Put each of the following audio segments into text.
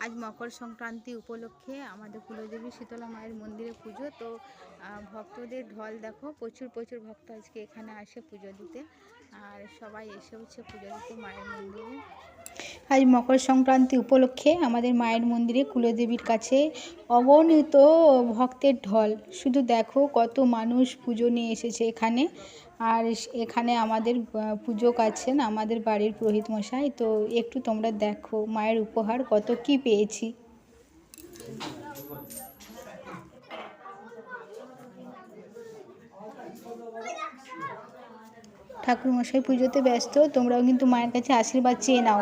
আজ মকর সংক্রান্তি উপলক্ষে আমাদের কুলদেবী শীতলা মায়ের মন্দিরে পুজো। তো ভক্তদের ঢল দেখো, প্রচুর প্রচুর ভক্ত আজকে এখানে আসে পুজো দিতে। আর সবাই এসে হচ্ছে পুজো দিতে মায়ের মন্দিরে। আজ মকর সংক্রান্তি উপলক্ষে আমাদের মায়ের মন্দিরে কুলদেবীর কাছে অগণিত ভক্তের ঢল। শুধু দেখো কত মানুষ পুজো নিয়ে এসেছে এখানে। আর এখানে আমাদের পুজো কাছেন আমাদের বাড়ির পুরোহিত মশাই। তো একটু তোমরা দেখো মায়ের উপহার কত কি পেয়েছি। ঠাকুর মশাই পুজোতে ব্যস্ত, তোমরাও কিন্তু মায়ের কাছে আশীর্বাদ চেয়ে নাও।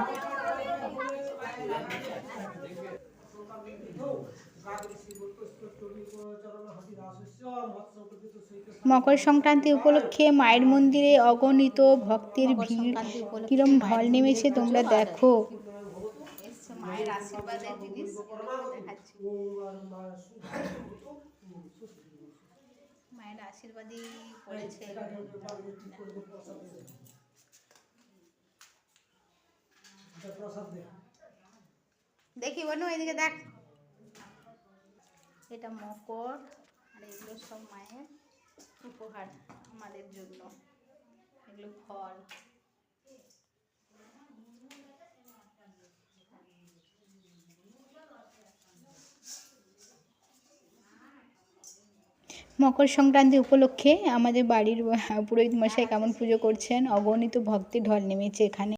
মকর সংক্রান্তি উপলক্ষে মায়ের মন্দিরে অগণিত ভক্তের ভিড়, কিরম ঢল নেমেছে তোমরা দেখো। মায়ের আশীর্বাদের জিনিস মায়ের আশীর্বাদই পড়েছে। দেখি বনু এদিকে দেখ, এটা মকর আর এগুলো সব মায়ের উপহার আমাদের জন্য। এগুলো ফল। মকর সংক্রান্তি উপলক্ষে আমাদের বাড়ির পুরোহিত মশাই কেমন পুজো করছেন, অগণিত ভক্তের ঢল নেমেছে এখানে।